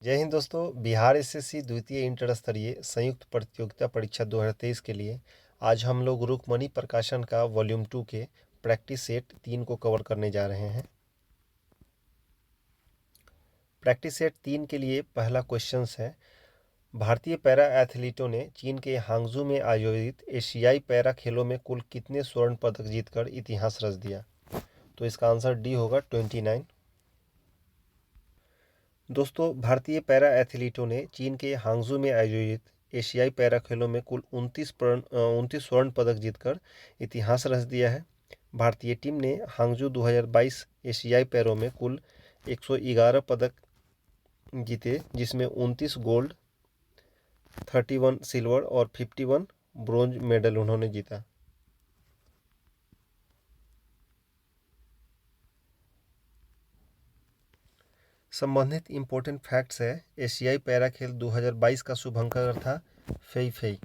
जय हिंद दोस्तों। बिहार एसएससी द्वितीय इंटर स्तरीय संयुक्त प्रतियोगिता परीक्षा 2023 के लिए आज हम लोग रुक्मणी प्रकाशन का वॉल्यूम 2 के प्रैक्टिस सेट 3 को कवर करने जा रहे हैं। प्रैक्टिस सेट 3 के लिए पहला क्वेश्चन है, भारतीय पैरा एथलीटों ने चीन के हांगजू में आयोजित एशियाई पैरा खेलों में कुल कितने स्वर्ण पदक जीतकर इतिहास रच दिया? तो इसका आंसर डी होगा 29। दोस्तों, भारतीय पैरा एथलीटों ने चीन के हांगजू में आयोजित एशियाई पैरा खेलों में कुल 29 स्वर्ण पदक जीतकर इतिहास रच दिया है। भारतीय टीम ने हांगजू 2022 एशियाई पैरों में कुल 111 पदक जीते, जिसमें 29 गोल्ड, 31 सिल्वर और 51 ब्रोंज मेडल उन्होंने जीता। संबंधित इम्पोर्टेंट फैक्ट्स है, एशियाई पैरा खेल 2022 का शुभंकर था फेई फेई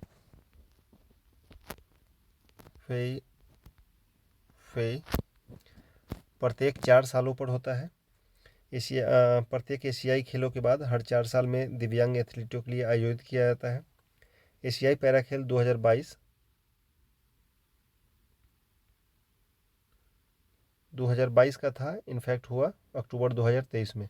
फेई फेई प्रत्येक 4 सालों पर होता है। प्रत्येक एशियाई खेलों के बाद हर 4 साल में दिव्यांग एथलीटों के लिए आयोजित किया जाता है। एशियाई पैरा खेल 2022 का था, इनफैक्ट हुआ अक्टूबर 2023 में।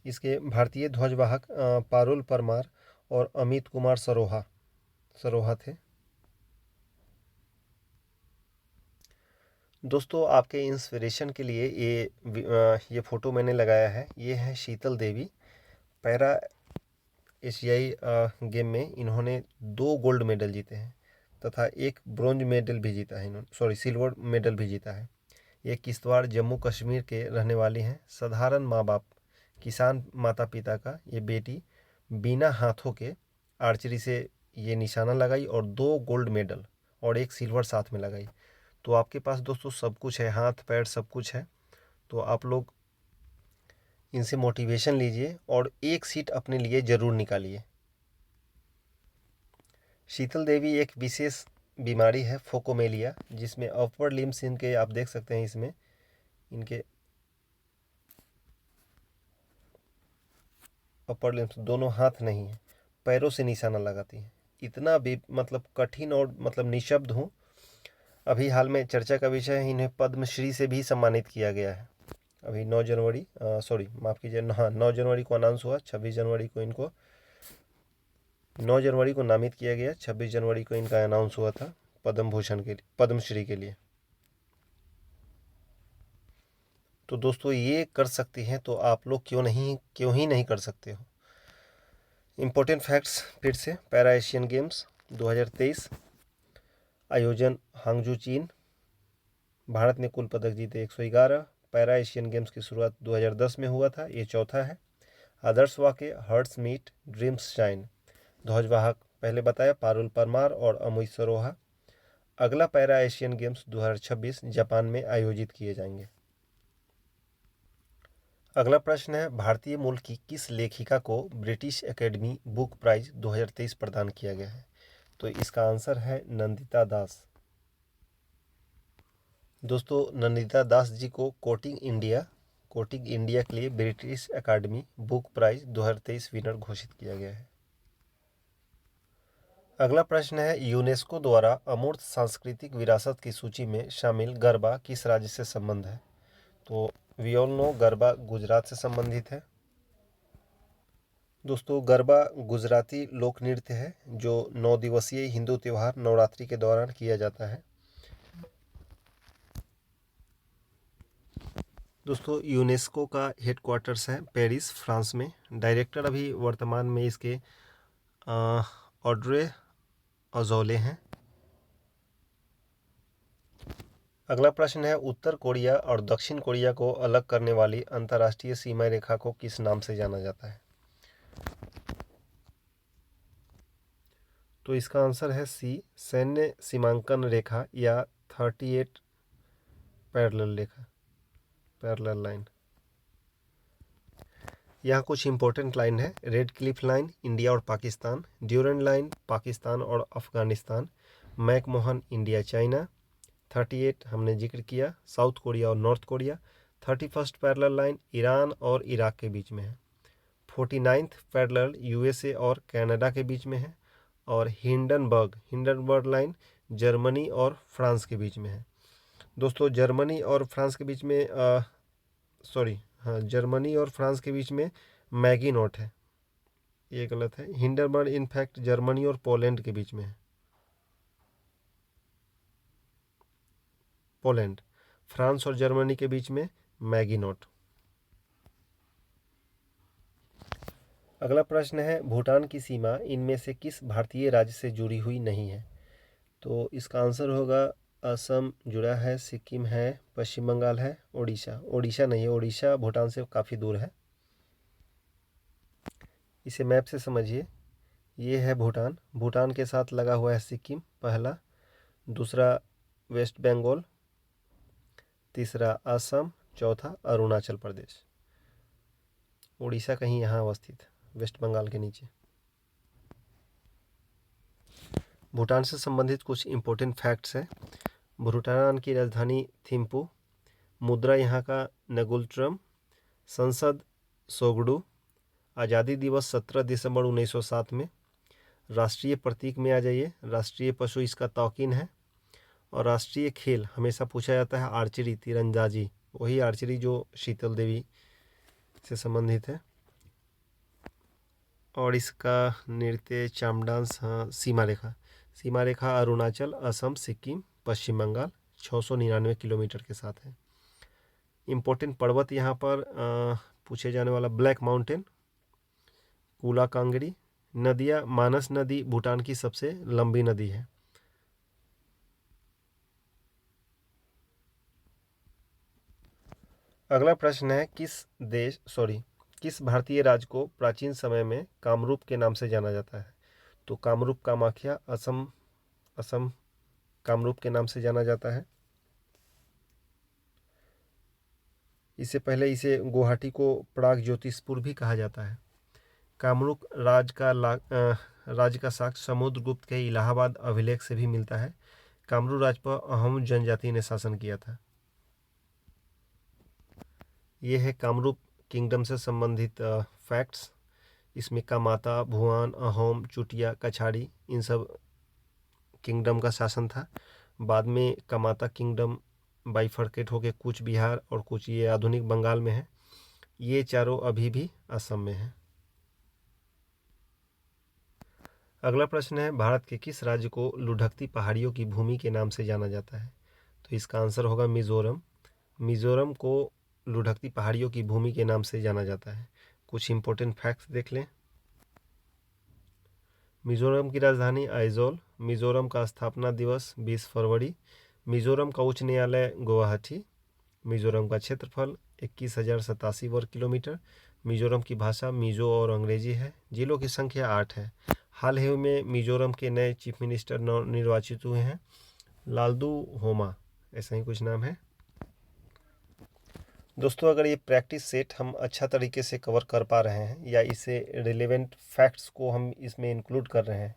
इसके भारतीय ध्वजवाहक पारुल परमार और अमित कुमार सरोहा थे। दोस्तों, आपके इंस्पिरेशन के लिए ये फ़ोटो मैंने लगाया है। ये है शीतल देवी। पैरा एशियाई गेम में इन्होंने 2 गोल्ड मेडल जीते हैं तथा 1 ब्रोंज मेडल भी जीता है इन्होंने, सिल्वर मेडल भी जीता है। ये किश्तवाड़ जम्मू कश्मीर के रहने वाली हैं। साधारण माँ बाप, किसान माता पिता का ये बेटी बिना हाथों के आर्चरी से ये निशाना लगाई और 2 गोल्ड मेडल और 1 सिल्वर साथ में लगाई। तो आपके पास दोस्तों सब कुछ है, हाथ पैर सब कुछ है। तो आप लोग इनसे मोटिवेशन लीजिए और एक सीट अपने लिए ज़रूर निकालिए। शीतल देवी एक विशेष बीमारी है फोकोमेलिया, जिसमें अपर लिम्स इनके आप देख सकते हैं, इसमें इनके अपर लिम्स दोनों हाथ नहीं है, पैरों से निशाना लगाती है। इतना भी कठिन और निशब्द हूँ। अभी हाल में चर्चा का विषय है, इन्हें पद्मश्री से भी सम्मानित किया गया है। अभी 9 जनवरी माफ़ कीजिए, हाँ 9 जनवरी को अनाउंस हुआ। 26 जनवरी को इनको 9 जनवरी को नामित किया गया, 26 जनवरी को इनका अनाउंस हुआ था पद्मश्री के लिए। तो दोस्तों, ये कर सकती हैं तो आप लोग क्यों ही नहीं कर सकते हो। इम्पोर्टेंट फैक्ट्स फिर से, पैरा एशियन गेम्स 2023 आयोजन हांगजू चीन। भारत ने कुल पदक जीते 111। पैरा एशियन गेम्स की शुरुआत 2010 में हुआ था, ये चौथा है। आदर्श वाक्य, हर्ट्स मीट ड्रीम्स शाइन। ध्वजवाहक पहले बताया, पारुल परमार और अमित सरोहा। अगला पैरा एशियन गेम्स 2026 जापान में आयोजित किए जाएंगे। अगला प्रश्न है, भारतीय मूल की किस लेखिका को ब्रिटिश एकेडमी बुक प्राइज 2023 प्रदान किया गया है? तो इसका आंसर है नंदिता दास। दोस्तों, नंदिता दास जी को कोटिंग इंडिया के लिए British academy book prize 2023 winner घोषित किया गया है। अगला प्रश्न है, यूनेस्को द्वारा अमूर्त सांस्कृतिक विरासत की सूची में शामिल गरबा किस राज्य से संबंध है? तो we all know garba Gujarat से संबंधित है। दोस्तों, गरबा गुजराती लोक नृत्य है जो 9 दिवसीय हिंदू त्यौहार नवरात्रि के दौरान किया जाता है। दोस्तों, यूनेस्को का हेडक्वार्टर्स है पेरिस, फ्रांस में। डायरेक्टर अभी वर्तमान में इसके ऑड्रे अजौले हैं। अगला प्रश्न है, उत्तर कोरिया और दक्षिण कोरिया को अलग करने वाली अंतर्राष्ट्रीय सीमा रेखा को किस नाम से जाना जाता है? तो इसका आंसर है सी, सैन्य सीमांकन रेखा या 38 पैरेलल लाइन। यहाँ कुछ इंपॉर्टेंट लाइन है। रेड क्लिफ लाइन इंडिया और पाकिस्तान, ड्यूरेंट लाइन पाकिस्तान और अफगानिस्तान, मैकमोहन इंडिया चाइना, 38 हमने जिक्र किया साउथ कोरिया और north Korea, 31st parallel line Iran और इराक के बीच में है। 49th पैरेलल यूएसए और कनाडा के बीच में है। और हिंडनबर्ग लाइन जर्मनी और फ्रांस के बीच में है। दोस्तों जर्मनी और फ्रांस के बीच में जर्मनी और फ्रांस के बीच में मैगी नोट है, ये गलत है। हिंडनबर्ग इनफैक्ट जर्मनी और पोलैंड के बीच में है। पोलैंड, फ्रांस और जर्मनी के बीच में मैगी नोट। अगला प्रश्न है भूटान की सीमा इनमें से किस भारतीय राज्य से जुड़ी हुई नहीं है? तो इसका आंसर होगा असम जुड़ा है, सिक्किम है, पश्चिम बंगाल है, ओडिशा नहीं है, ओडिशा भूटान से काफ़ी दूर है। इसे मैप से समझिए, ये है भूटान, भूटान के साथ लगा हुआ है सिक्किम पहला, दूसरा वेस्ट बंगाल, तीसरा असम, चौथा अरुणाचल प्रदेश। ओडिशा कहीं यहाँ अवस्थित है, वेस्ट बंगाल के नीचे। भूटान से संबंधित कुछ इम्पोर्टेंट फैक्ट्स हैं। भूटान की राजधानी थिम्पू, मुद्रा यहाँ का नगुल्ट्रम, संसद सोगडू, आज़ादी दिवस 17 दिसंबर 1907 में। राष्ट्रीय प्रतीक में आ जाइए, राष्ट्रीय पशु इसका तौकीन है। और राष्ट्रीय खेल हमेशा पूछा जाता है आर्चरी, तीरंदाजी, वही आर्चरी जो शीतल देवी से संबंधित है। और इसका नृत्य चाम डांस, हाँ, सीमा रेखा अरुणाचल, असम, सिक्किम, पश्चिम बंगाल 699 किलोमीटर के साथ है। इम्पोर्टेंट पर्वत यहाँ पर पूछे जाने वाला ब्लैक माउंटेन, कूला कांगड़ी। नदियाँ, मानस नदी भूटान की सबसे लंबी नदी है। अगला प्रश्न है किस भारतीय राज्य को प्राचीन समय में कामरूप के नाम से जाना जाता है? तो कामरूप कामाख्या असम कामरूप के नाम से जाना जाता है। इससे पहले इसे गुवाहाटी को प्राग ज्योतिषपुर भी कहा जाता है। कामरूप राज्य का साक्ष्य समुद्रगुप्त के इलाहाबाद अभिलेख से भी मिलता है। कामरूप राज्य पर अहोम जनजाति ने शासन किया था। ये है कामरूप किंगडम से संबंधित फैक्ट्स। इसमें कामाता, भुआन, अहोम, चुटिया, कछाड़ी, इन सब किंगडम का शासन था। बाद में कामाता किंगडम बाइफर्केट होकर कूच बिहार और कुछ ये आधुनिक बंगाल में है। ये चारों अभी भी असम में है। अगला प्रश्न है भारत के किस राज्य को लुढ़कती पहाड़ियों की भूमि के नाम से जाना जाता है? तो इसका आंसर होगा मिजोरम। मिजोरम को लुढ़कती पहाड़ियों की भूमि के नाम से जाना जाता है। कुछ इंपॉर्टेंट फैक्ट्स देख लें। मिजोरम की राजधानी आइजोल। मिजोरम का स्थापना दिवस 20 फरवरी। मिजोरम का उच्च न्यायालय गुवाहाटी। मिजोरम का क्षेत्रफल 21,087 वर्ग किलोमीटर। मिजोरम की भाषा मिजो और अंग्रेजी है। जिलों की संख्या 8 है। हाल ही में मिजोरम के नए चीफ मिनिस्टर निर्वाचित हुए हैं, लालदू होमा, ऐसा ही कुछ नाम है। दोस्तों अगर ये प्रैक्टिस सेट हम अच्छा तरीके से कवर कर पा रहे हैं या इसे रिलेवेंट फैक्ट्स को हम इसमें इंक्लूड कर रहे हैं,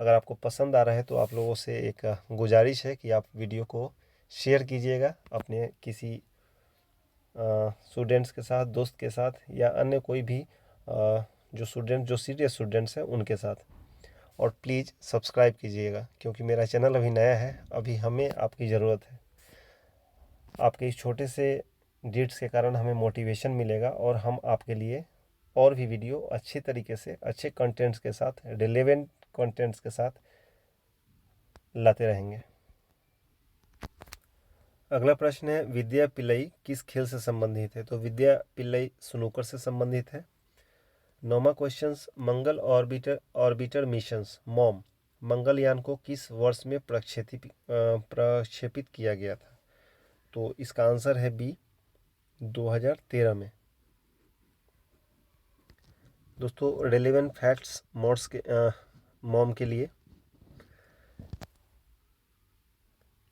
अगर आपको पसंद आ रहा है तो आप लोगों से एक गुजारिश है कि आप वीडियो को शेयर कीजिएगा अपने किसी स्टूडेंट्स के साथ, दोस्त के साथ या अन्य कोई भी जो सीरियस स्टूडेंट्स हैं उनके साथ। और प्लीज़ सब्सक्राइब कीजिएगा क्योंकि मेरा चैनल अभी नया है, अभी हमें आपकी ज़रूरत है। आपके इस छोटे से डिट्स के कारण हमें मोटिवेशन मिलेगा और हम आपके लिए और भी वीडियो अच्छे तरीके से, अच्छे कंटेंट्स के साथ, रिलेवेंट कंटेंट्स के साथ लाते रहेंगे। अगला प्रश्न है विद्या पिल्लई किस खेल से संबंधित है? तो विद्या पिल्लई स्नूकर से संबंधित है। 9वां क्वेश्चंस, मंगल ऑर्बिटर मिशंस मॉम मंगलयान को किस वर्ष में प्रक्षेपित किया गया था? तो इसका आंसर है बी, 2013 में। दोस्तों रेलेवेंट फैक्ट्स मॉम के लिए,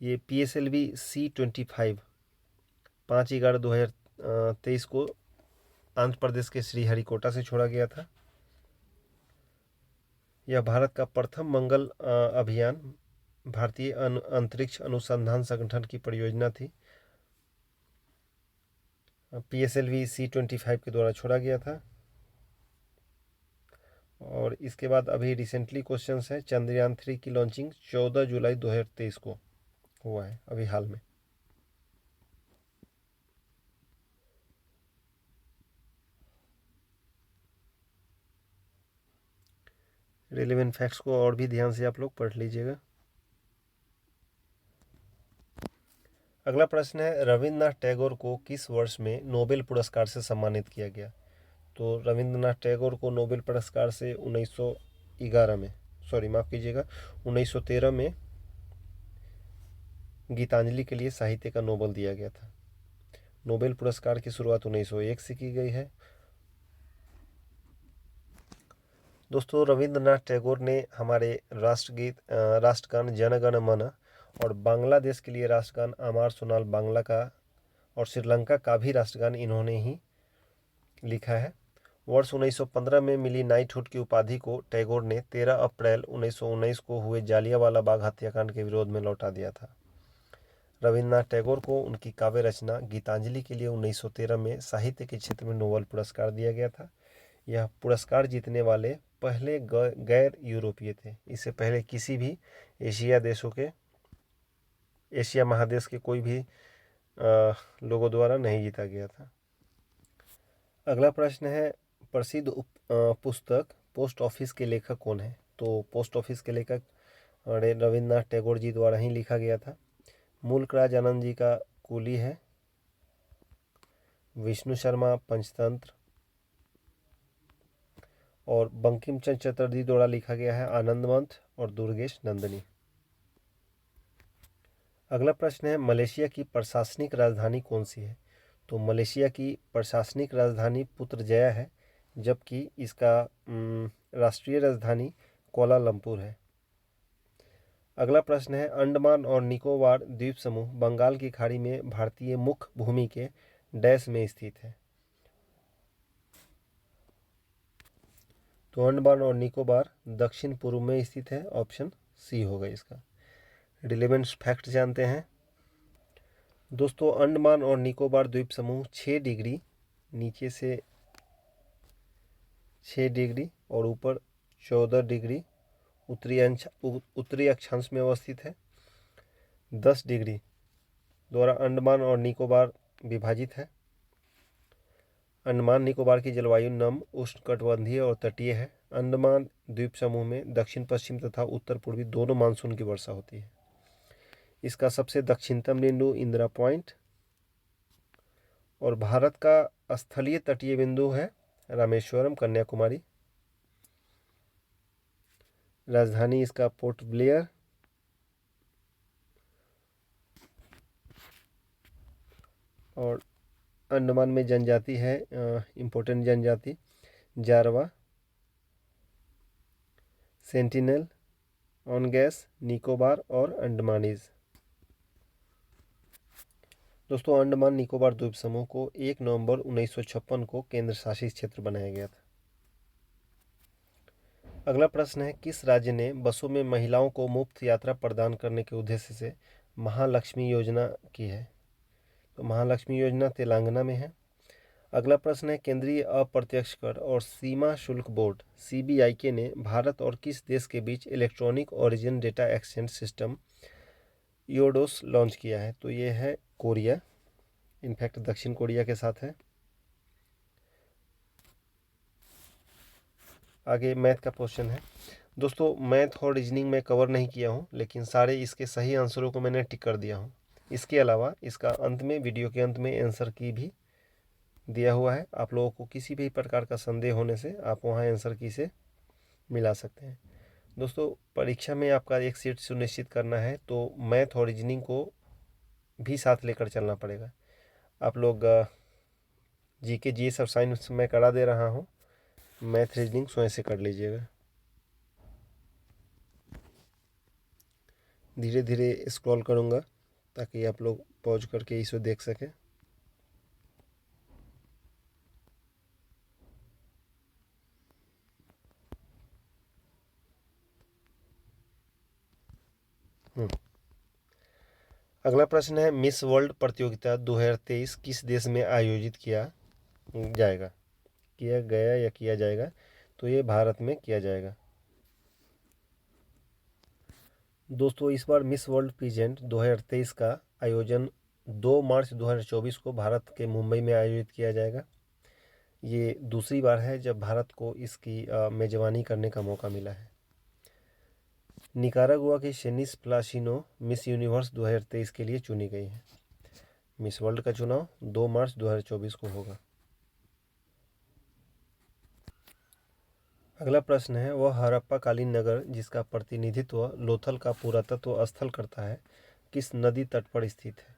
ये PSLV C-25 5/11/2023 को आंध्र प्रदेश के श्रीहरिकोटा से छोड़ा गया था। यह भारत का प्रथम मंगल अभियान भारतीय अंतरिक्ष अनुसंधान संगठन की परियोजना थी। PSLV C-25 के द्वारा छोड़ा गया था। और इसके बाद अभी रिसेंटली क्वेश्चंस है, चंद्रयान 3 की लॉन्चिंग 14 जुलाई 2023 को हुआ है, अभी हाल में। रेलेवेंट फैक्ट्स को और भी ध्यान से आप लोग पढ़ लीजिएगा। अगला प्रश्न है, रविन्द्रनाथ टैगोर को किस वर्ष में नोबेल पुरस्कार से सम्मानित किया गया? तो रविन्द्रनाथ टैगोर को नोबेल पुरस्कार से 1911 में, सॉरी माफ़ कीजिएगा, 1913 में गीतांजलि के लिए साहित्य का नोबेल दिया गया था। नोबेल पुरस्कार की शुरुआत 1901 से की गई है। दोस्तों, रविंद्रनाथ टैगोर ने हमारे राष्ट्रगीत राष्ट्रगान जन गण मन और बांग्लादेश के लिए राष्ट्रगान अमार सोनाल बांग्ला का और श्रीलंका का भी राष्ट्रगान इन्होंने ही लिखा है। वर्ष 1915 में मिली नाइटहुड की उपाधि को टैगोर ने 13 अप्रैल 1919 को हुए जालियांवाला बाग हत्याकांड के विरोध में लौटा दिया था। रविन्द्रनाथ टैगोर को उनकी काव्य रचना गीतांजलि के लिए 1913 में साहित्य के क्षेत्र में नोबेल पुरस्कार दिया गया था। यह पुरस्कार जीतने वाले पहले गैर यूरोपीय थे। इससे पहले किसी भी एशिया महादेश के कोई भी लोगों द्वारा नहीं जीता गया था। अगला प्रश्न है, प्रसिद्ध पुस्तक पोस्ट ऑफिस के लेखक कौन है? तो पोस्ट ऑफिस के लेखक रविन्द्रनाथ टैगोर जी द्वारा ही लिखा गया था। मुल्कराज आनंद जी का कुली है। विष्णु शर्मा पंचतंत्र। और बंकिम चंद्र चटर्जी द्वारा लिखा गया है आनंदमंथ और दुर्गेश नंदिनी। अगला प्रश्न है, मलेशिया की प्रशासनिक राजधानी कौन सी है? तो मलेशिया की प्रशासनिक राजधानी पुत्रजया है, जबकि इसका राष्ट्रीय राजधानी कोलालमपुर है। अगला प्रश्न है, अंडमान और निकोबार द्वीप समूह बंगाल की खाड़ी में भारतीय मुख्य भूमि के डैश में स्थित है? तो अंडमान और निकोबार दक्षिण पूर्व में स्थित है, ऑप्शन सी होगा इसका। रिलेवेंट फैक्ट जानते हैं। दोस्तों, अंडमान और निकोबार द्वीप समूह 6 डिग्री नीचे से 6 डिग्री और ऊपर 14 डिग्री उत्तरी अक्षांश में अवस्थित है। 10 डिग्री द्वारा अंडमान और निकोबार विभाजित है। अंडमान निकोबार की जलवायु नम उष्णकटिबंधीय और तटीय है। अंडमान द्वीप समूह में दक्षिण पश्चिम तथा उत्तर पूर्वी दोनों मानसून की वर्षा होती है। इसका सबसे दक्षिणतम बिंदु इंदिरा पॉइंट और भारत का स्थलीय तटीय बिंदु है रामेश्वरम, कन्याकुमारी। राजधानी इसका पोर्ट ब्लेयर। और अंडमान में जनजाति है इम्पोर्टेंट जनजाति जारवा, सेंटिनल, ऑनगैस, निकोबार और अंडमानीज। दोस्तों, अंडमान निकोबार द्वीप समूह को 1 नवंबर 1956 को केंद्र शासित क्षेत्र बनाया गया था। अगला प्रश्न है, किस राज्य ने बसों में महिलाओं को मुफ्त यात्रा प्रदान करने के उद्देश्य से महालक्ष्मी योजना की है? तो महालक्ष्मी योजना तेलंगाना में है। अगला प्रश्न है, केंद्रीय अप्रत्यक्ष कर और सीमा शुल्क बोर्ड CBIK ने भारत और किस देश के बीच electronic origin data exchange system ईओडोस लॉन्च किया है? तो ये है कोरिया, इनफैक्ट दक्षिण कोरिया के साथ है। आगे मैथ का क्वेश्चन है। दोस्तों, मैथ और रीजनिंग में कवर नहीं किया हूँ, लेकिन सारे इसके सही आंसरों को मैंने टिक कर दिया हूँ। इसके अलावा इसका अंत में, वीडियो के अंत में आंसर की भी दिया हुआ है। आप लोगों को किसी भी प्रकार का संदेह होने से आप वहाँ आंसर की से मिला सकते हैं। दोस्तों, परीक्षा में आपका एक सीट सुनिश्चित करना है तो मैथ और रीजनिंग को भी साथ लेकर चलना पड़ेगा। आप लोग GK GS और साइंस मैं करा दे रहा हूँ, मैथ रीजनिंग स्वयं से कर लीजिएगा। धीरे धीरे स्क्रॉल करूँगा ताकि आप लोग पॉज करके इसे देख सकें। अगला प्रश्न है, मिस वर्ल्ड प्रतियोगिता 2023 किस देश में आयोजित किया जाएगा, किया गया या किया जाएगा? तो ये भारत में किया जाएगा। दोस्तों इस बार मिस वर्ल्ड पीजेंट 2023 का आयोजन 2 मार्च 2024 को भारत के मुंबई में आयोजित किया जाएगा। ये दूसरी बार है जब भारत को इसकी मेज़बानी करने का मौका मिला है। निकारागुआ की शेनिस प्लासिनो मिस यूनिवर्स 2023 के लिए चुनी गई है। मिस वर्ल्ड का चुनाव 2 मार्च 2024 को होगा। अगला प्रश्न है, वह हड़प्पाकालीन नगर जिसका प्रतिनिधित्व लोथल का पुरातत्व स्थल करता है किस नदी तट पर स्थित है?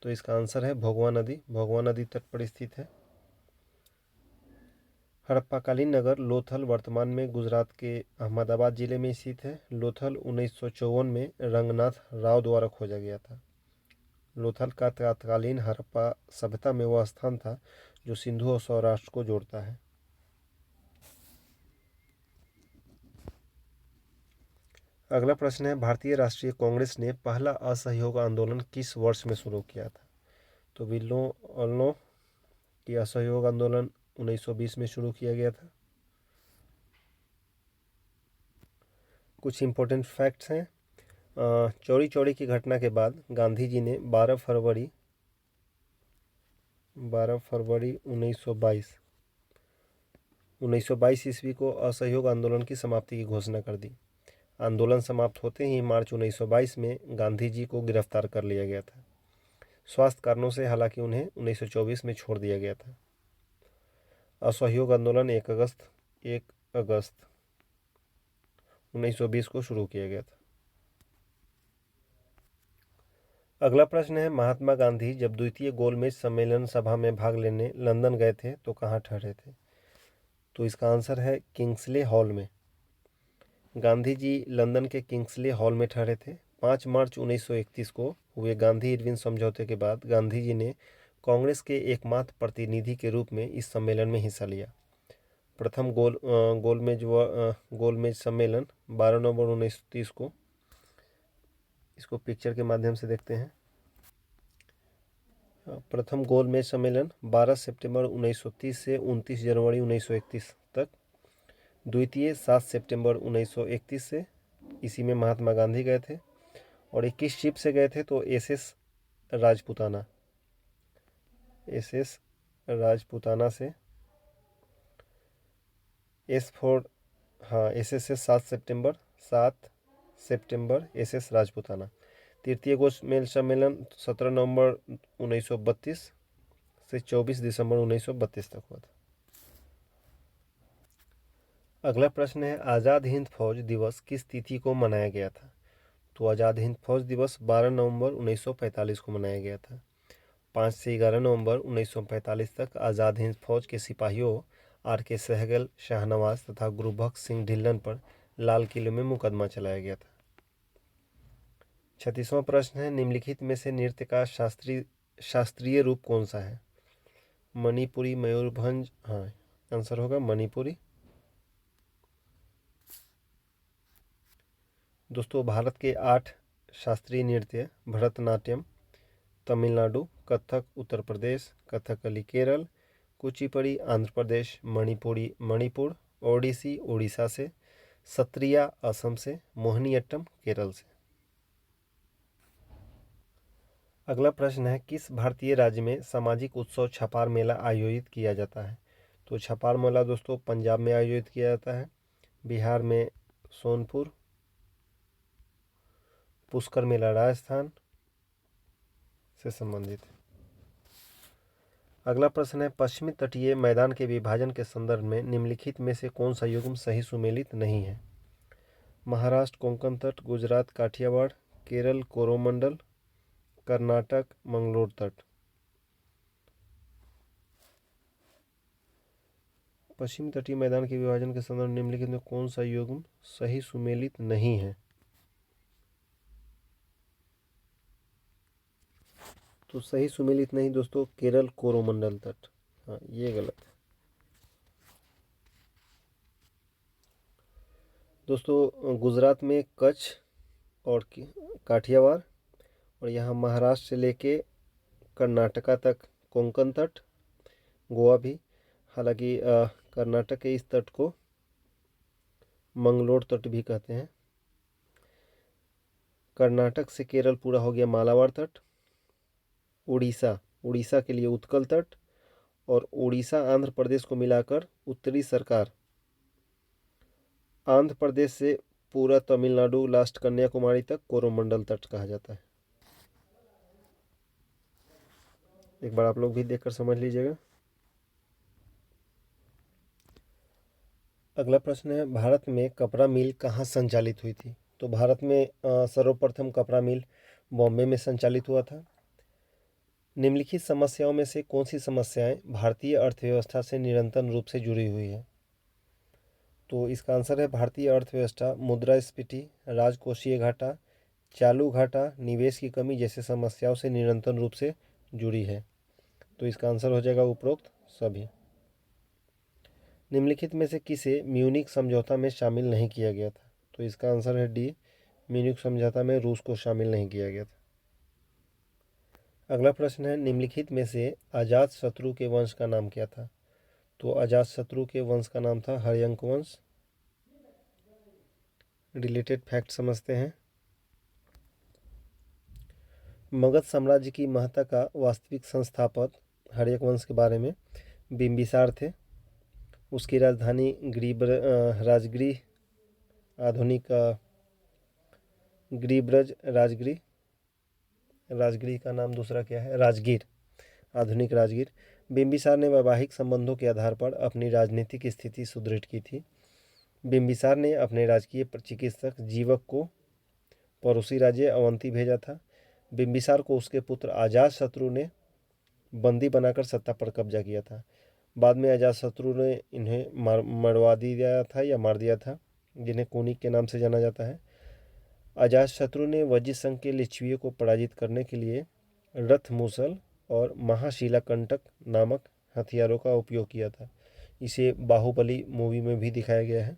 तो इसका आंसर है भोगवा नदी। भोगवा नदी तट पर स्थित है। हड़प्पाकालीन नगर लोथल वर्तमान में गुजरात के अहमदाबाद जिले में स्थित है। लोथल 1954 में रंगनाथ राव द्वारा खोजा गया था। लोथल का तत्कालीन हड़प्पा सभ्यता में वह स्थान था जो सिंधु और सौराष्ट्र को जोड़ता है। अगला प्रश्न है, भारतीय राष्ट्रीय कांग्रेस ने पहला असहयोग आंदोलन किस वर्ष में शुरू किया था? तो विल्लो की असहयोग आंदोलन 1920 में शुरू किया गया था। कुछ इंपॉर्टेंट फैक्ट्स हैं। चौरी चौरी की घटना के बाद गांधी जी ने 12 फरवरी 1922 ईस्वी को असहयोग आंदोलन की समाप्ति की घोषणा कर दी। आंदोलन समाप्त होते ही मार्च 1922 में गांधी जी को गिरफ्तार कर लिया गया था। स्वास्थ्य कारणों से हालांकि उन्हें 1924 में छोड़ दिया गया था। असहयोग आंदोलन 1 अगस्त 1920 को शुरू किया गया था। अगला प्रश्न है, महात्मा गांधी जब द्वितीय गोलमेज सम्मेलन सभा में भाग लेने लंदन गए थे तो कहाँ ठहरे थे? तो इसका आंसर है किंग्सले हॉल में। गांधी जी लंदन के किंग्सले हॉल में ठहरे थे। 5 मार्च 1931 को हुए गांधी इरविन समझौते के बाद गांधी जी ने कांग्रेस के एकमात्र प्रतिनिधि के रूप में इस सम्मेलन में हिस्सा लिया। प्रथम गोलमेज सम्मेलन 12 नवंबर 1930 को, इसको पिक्चर के माध्यम से देखते हैं। प्रथम गोलमेज सम्मेलन 12 सितंबर 1930 से 29 जनवरी 1931 तक। द्वितीय 7 सितंबर 1931 से, इसी में महात्मा गांधी गए थे। और 21 शिप से गए थे तो एसएस राजपूताना से एसएस 7 सितंबर एसएस राजपूताना। तृतीय गोलमेज सम्मेलन 17 नवंबर 1932 से 24 दिसंबर 1932 तक हुआ था। अगला प्रश्न है, आज़ाद हिंद फौज दिवस किस तिथि को मनाया गया था? तो आज़ाद हिंद फौज दिवस 12 नवंबर 1945 को मनाया गया था। 5 से 11 नवंबर 1945 तक आज़ाद हिंद फौज के सिपाहियों आर.के. सहगल, शाहनवाज तथा गुरबख्श सिंह ढिल्लन पर लाल किले में मुकदमा चलाया गया था। 36वां प्रश्न है, निम्नलिखित में से नृत्य का शास्त्रीय रूप कौन सा है? मणिपुरी, मयूरभंज, आंसर होगा मणिपुरी। दोस्तों भारत के 8 शास्त्रीय नृत्य भरतनाट्यम तमिलनाडु, कथक उत्तर प्रदेश, कथकली केरल, कुचिपुड़ी आंध्र प्रदेश, मणिपुरी मणिपुर, ओडिसी उड़ीसा से, सत्रिया असम से, मोहिनीअट्टम केरल से। अगला प्रश्न है, किस भारतीय राज्य में सामाजिक उत्सव छपार मेला आयोजित किया जाता है? तो छपार मेला दोस्तों पंजाब में आयोजित किया जाता है। बिहार में सोनपुर, पुष्कर मेला राजस्थान से संबंधित है। अगला प्रश्न है, पश्चिमी तटीय मैदान के विभाजन के संदर्भ में निम्नलिखित में से कौन सा युग्म सही सुमेलित नहीं है? महाराष्ट्र कोंकण तट, गुजरात काठियावाड़, केरल कोरोमंडल, कर्नाटक मंगलोर तट। पश्चिमी तटीय मैदान के विभाजन के संदर्भ में निम्नलिखित में कौन सा युग्म सही सुमेलित नहीं है? तो सही सुमेलित नहीं दोस्तों केरल कोरोमंडल तट, ये गलत है। दोस्तों गुजरात में कच्छ और काठियावाड़ और यहाँ महाराष्ट्र से लेके कर्नाटका तक कोंकण तट, गोवा भी। हालांकि कर्नाटक के इस तट को मंगलोर तट भी कहते हैं। कर्नाटक से केरल पूरा हो गया मालाबार तट। उड़ीसा, उड़ीसा के लिए उत्कल तट। और उड़ीसा आंध्र प्रदेश को मिलाकर उत्तरी सरकार। आंध्र प्रदेश से पूरा तमिलनाडु लास्ट कन्याकुमारी तक कोरोमंडल तट कहा जाता है। एक बार आप लोग भी देखकर समझ लीजिएगा। अगला प्रश्न है, भारत में कपड़ा मिल कहाँ संचालित हुई थी? तो भारत में सर्वप्रथम कपड़ा मिल बॉम्बे में संचालित हुआ था। निम्नलिखित समस्याओं में से कौन सी समस्याएं भारतीय अर्थव्यवस्था से निरंतर रूप से जुड़ी हुई है? तो इसका आंसर है भारतीय अर्थव्यवस्था मुद्रास्फीति, राजकोषीय घाटा, चालू घाटा, निवेश की कमी जैसे समस्याओं से निरंतर रूप से जुड़ी है। तो इसका आंसर हो जाएगा उपरोक्त सभी। निम्नलिखित में से किसे म्यूनिख समझौता में शामिल नहीं किया गया था? तो इसका आंसर है डी, म्यूनिख समझौता में रूस को शामिल नहीं किया गया था। अगला प्रश्न है, निम्नलिखित में से अजातशत्रु के वंश का नाम क्या था? तो अजातशत्रु के वंश का नाम था हर्यंक वंश। रिलेटेड फैक्ट समझते हैं। मगध साम्राज्य की महत्ता का वास्तविक संस्थापक हर्यक वंश के बारे में बिंबिसार थे। उसकी राजधानी राजगृह, आधुनिक गिरिब्रज राजगृह, राजगृह का नाम दूसरा क्या है? राजगीर, आधुनिक राजगीर। बिंबिसार ने वैवाहिक संबंधों के आधार पर अपनी राजनीतिक स्थिति सुदृढ़ की थी। बिंबिसार ने अपने राजकीय चिकित्सक जीवक को पड़ोसी राज्य अवंती भेजा था। बिंबिसार को उसके पुत्र अजातशत्रु ने बंदी बनाकर सत्ता पर कब्जा किया था। बाद में अजातशत्रु ने इन्हें मरवा दिया था या मार दिया था, जिन्हें कूनिक के नाम से जाना जाता है। अजातशत्रु ने वज्जित संघ के लिच्छवियों को पराजित करने के लिए रथ मूसल और महाशिलाकंटक नामक हथियारों का उपयोग किया था। इसे बाहुबली मूवी में भी दिखाया गया है।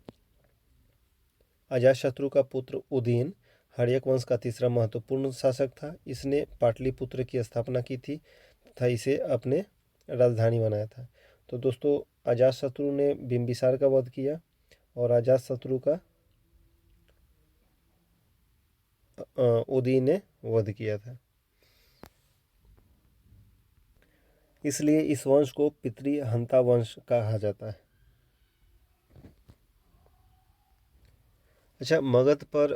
अजातशत्रु का पुत्र उदयन हर्यक वंश का तीसरा महत्वपूर्ण शासक था। इसने पाटलिपुत्र की स्थापना की थी तथा इसे अपने राजधानी बनाया था। तो दोस्तों, अजातशत्रु ने बिंबिसार का वध किया और अजातशत्रु का उदयन ने वध किया था। इसलिए इस वंश को पितृहंता वंश कहा जाता है। अच्छा, मगध पर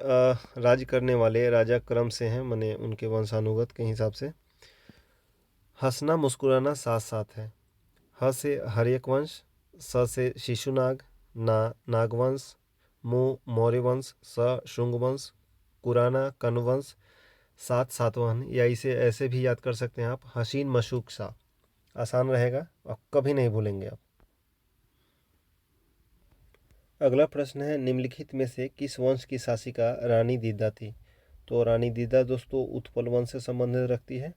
राज्य करने वाले राजा क्रम से हैं, माने उनके वंशानुगत के हिसाब से। हंसना मुस्कुराना साथ साथ है। ह से हर्यक वंश, स से शिशुनाग, ना नागवंश, मु मौर्य वंश, स शुंग वंश, कुराना कण्व वंश, सात सातवाहन, या इसे ऐसे भी याद कर सकते हैं आप, हसीन मशूक सा। आसान रहेगा और कभी नहीं भूलेंगे आप। अगला प्रश्न है, निम्नलिखित में से किस वंश की शासिका रानी दीदा थी? तो रानी दीदा दोस्तों उत्पल वंश से संबंध रखती है।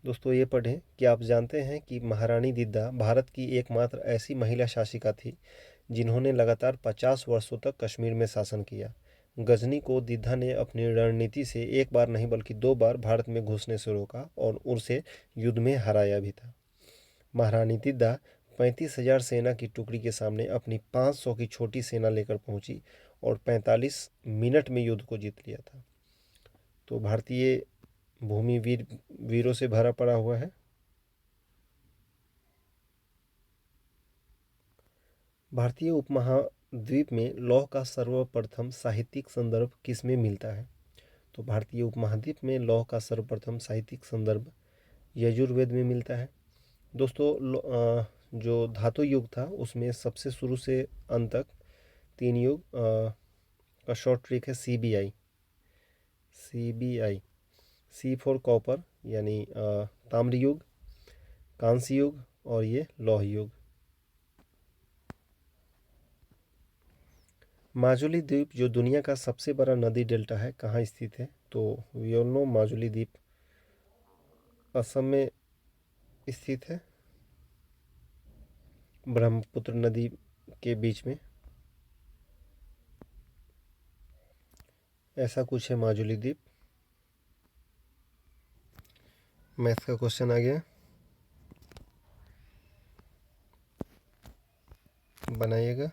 दोस्तों ये पढ़ें कि आप जानते हैं कि महारानी दीदा भारत की एकमात्र ऐसी महिला शासिका थी जिन्होंने लगातार 50 वर्षों तक कश्मीर में शासन किया। गजनी को दीदा ने अपनी रणनीति से एक बार नहीं बल्कि 2 बार भारत में घुसने से रोका और उसे युद्ध में हराया भी था। महारानी दीदा 35,000 सेना की टुकड़ी के सामने अपनी 500 की छोटी सेना लेकर पहुंची और 45 मिनट में युद्ध को जीत लिया था। तो भारतीय भूमि वीरों से भरा पड़ा हुआ है। भारतीय उपमहाद्वीप में लौह का सर्वप्रथम साहित्यिक संदर्भ किसमें मिलता है? तो भारतीय उपमहाद्वीप में लौह का सर्वप्रथम साहित्यिक संदर्भ यजुर्वेद में मिलता है। दोस्तों, जो धातु युग था उसमें सबसे शुरू से अंत तक 3 युग का शॉर्ट ट्रिक है CBI। C फॉर कॉपर यानी ताम्र युग, कांस्य युग और ये लौह युग। माजुली द्वीप जो दुनिया का सबसे बड़ा नदी डेल्टा है कहाँ स्थित है? तो वी ऑल नो माजुली द्वीप असम में स्थित है, ब्रह्मपुत्र नदी के बीच में। ऐसा कुछ है माजुली द्वीप। मैथ का क्वेश्चन आ गया, बनाइएगा।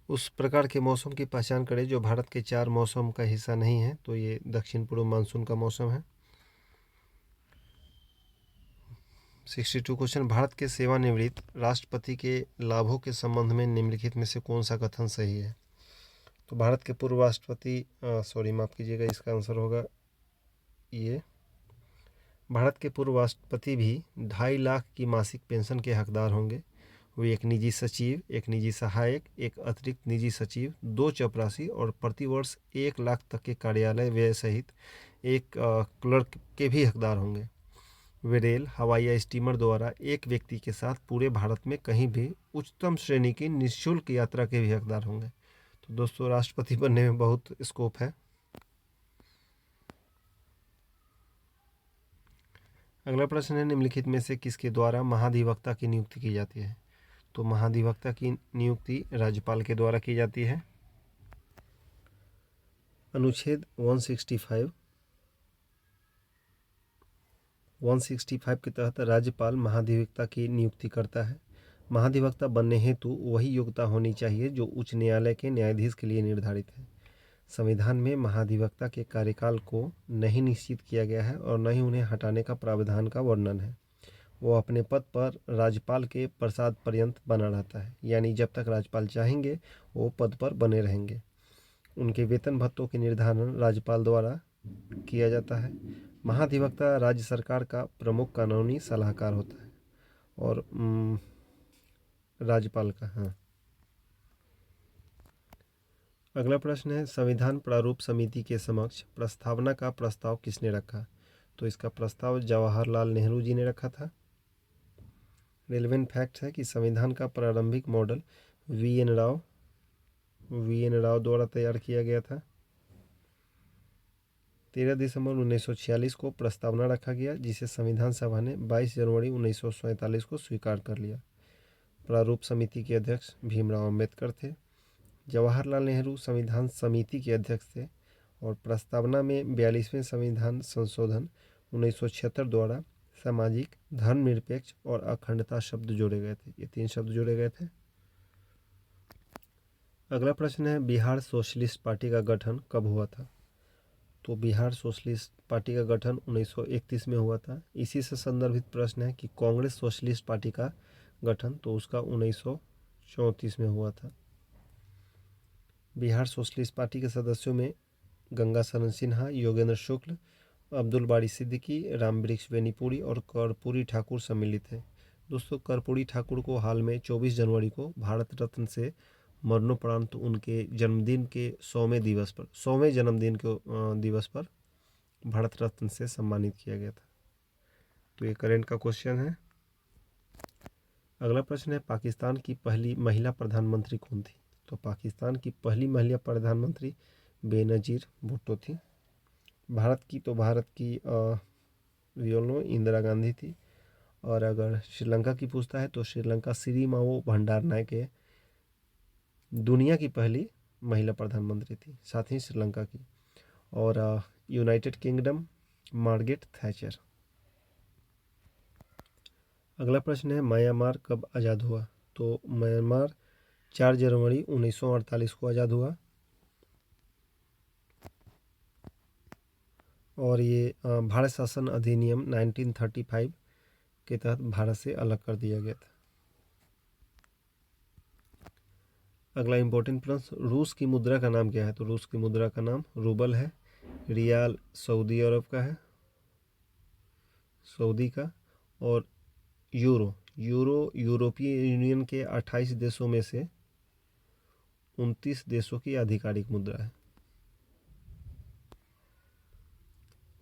उस प्रकार के मौसम की पहचान करें जो भारत के 4 मौसम का हिस्सा नहीं है। तो ये दक्षिण पूर्व मानसून का मौसम है। 62 क्वेश्चन, भारत के सेवानिवृत्त राष्ट्रपति के लाभों के संबंध में निम्नलिखित में से कौन सा कथन सही है? तो भारत के पूर्व राष्ट्रपति माफ़ कीजिएगा, इसका आंसर होगा ये। भारत के पूर्व राष्ट्रपति भी 2.5 लाख की मासिक पेंशन के हकदार होंगे। वे एक निजी सचिव, एक निजी सहायक, एक अतिरिक्त निजी सचिव, 2 चपरासी और प्रतिवर्ष 1 लाख तक के कार्यालय व्यय सहित एक क्लर्क के भी हकदार होंगे। वे रेल, हवाई या स्टीमर द्वारा एक व्यक्ति के साथ पूरे भारत में कहीं भी उच्चतम श्रेणी की निःशुल्क यात्रा के भी हकदार होंगे। तो दोस्तों, राष्ट्रपति बनने में बहुत स्कोप है। अगला प्रश्न है, निम्नलिखित में से किसके द्वारा महाधिवक्ता की नियुक्ति की जाती है? तो महाधिवक्ता की नियुक्ति राज्यपाल के द्वारा की जाती है। अनुच्छेद 165 के तहत राज्यपाल महाधिवक्ता की नियुक्ति करता है। महाधिवक्ता बनने हेतु वही योग्यता होनी चाहिए जो उच्च न्यायालय के न्यायाधीश के लिए निर्धारित है। संविधान में महाधिवक्ता के कार्यकाल को नहीं निश्चित किया गया है और न ही उन्हें हटाने का प्रावधान का वर्णन है। वो अपने पद पर राज्यपाल के प्रसाद पर्यंत बना रहता है, यानी जब तक राज्यपाल चाहेंगे वो पद पर बने रहेंगे। उनके वेतन भत्तों के निर्धारण राज्यपाल द्वारा किया जाता है। महाधिवक्ता राज्य सरकार का प्रमुख कानूनी सलाहकार होता है और राज्यपाल का। हाँ, अगला प्रश्न है, संविधान प्रारूप समिति के समक्ष प्रस्तावना का प्रस्ताव किसने रखा? तो इसका प्रस्ताव जवाहरलाल नेहरू जी ने रखा था। रेलेवेंट फैक्ट है कि संविधान का प्रारंभिक मॉडल वी एन राव द्वारा तैयार किया गया था। 13 दिसंबर 1946 को प्रस्तावना रखा गया, जिसे संविधान सभा ने 22 जनवरी 1947 को स्वीकार कर लिया। प्रारूप समिति के अध्यक्ष भीमराव अम्बेडकर थे। जवाहरलाल नेहरू संविधान समिति के अध्यक्ष थे और प्रस्तावना में 42वें संविधान संशोधन 1976 द्वारा सामाजिक, धर्मनिरपेक्ष और अखंडता शब्द जोड़े गए थे। ये 3 शब्द जोड़े गए थे। अगला प्रश्न है, बिहार सोशलिस्ट पार्टी का गठन कब हुआ था? तो बिहार सोशलिस्ट पार्टी का गठन 1931 में हुआ था। इसी से संदर्भित प्रश्न है कि कांग्रेस सोशलिस्ट पार्टी का गठन, तो उसका 1934 में हुआ था। बिहार सोशलिस्ट पार्टी के सदस्यों में गंगा शरण सिन्हा, योगेंद्र शुक्ल, अब्दुल बारी सिद्दीकी, रामवृक्ष बेनीपुरी और कर्पूरी ठाकुर सम्मिलित हैं। दोस्तों, कर्पूरी ठाकुर को हाल में 24 जनवरी को भारत रत्न से मरणोपरांत उनके जन्मदिन के 100वें जन्मदिन के दिवस पर भारत रत्न से सम्मानित किया गया था। तो ये करेंट का क्वेश्चन है। अगला प्रश्न है, पाकिस्तान की पहली महिला प्रधानमंत्री कौन थी? तो पाकिस्तान की पहली महिला प्रधानमंत्री बेनजीर भुट्टो थी। भारत की इंदिरा गांधी थी। और अगर श्रीलंका की पूछता है तो श्रीलंका श्रीमावो भंडारनायके के दुनिया की पहली महिला प्रधानमंत्री थी, साथ ही श्रीलंका की। और यूनाइटेड किंगडम मार्गरेट थैचर। अगला प्रश्न है, म्यांमार कब आज़ाद हुआ? तो म्यांमार 4 जनवरी 1948 को आज़ाद हुआ और ये भारत शासन अधिनियम 1935 के तहत भारत से अलग कर दिया गया था। अगला इंपॉर्टेंट प्रश्न, रूस की मुद्रा का नाम क्या है? तो रूस की मुद्रा का नाम रूबल है। रियाल सऊदी अरब का है, सऊदी का। और यूरो यूरोपीय यूनियन के 28 देशों में से 29 देशों की आधिकारिक मुद्रा है।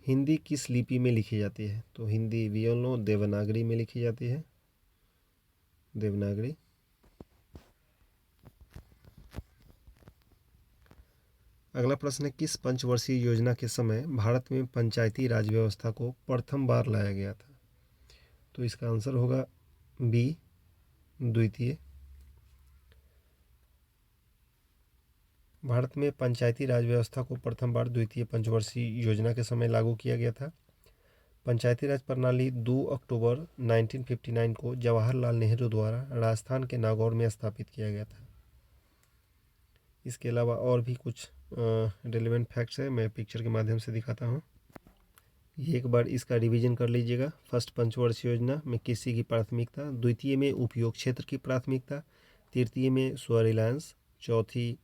हिंदी किस लिपि में लिखी जाती है? तो हिंदी देवनागरी में लिखी जाती है। देवनागरी। अगला प्रश्न है, किस पंचवर्षीय योजना के समय भारत में पंचायती राज व्यवस्था को प्रथम बार लाया गया था? तो इसका आंसर होगा बी, द्वितीय। भारत में पंचायती राज व्यवस्था को प्रथम बार द्वितीय पंचवर्षीय योजना के समय लागू किया गया था। पंचायती राज प्रणाली 2 अक्टूबर 1959 को जवाहरलाल नेहरू द्वारा राजस्थान के नागौर में स्थापित किया गया था। इसके अलावा और भी कुछ रिलेवेंट फैक्ट्स है, मैं पिक्चर के माध्यम से दिखाता हूँ। ये एक बार इसका रिवीजन कर लीजिएगा। फर्स्ट पंचवर्षीय योजना में कृषि की प्राथमिकता, द्वितीय में उपयोग क्षेत्र की प्राथमिकता, तृतीय में स्व रिलायंस, चौथी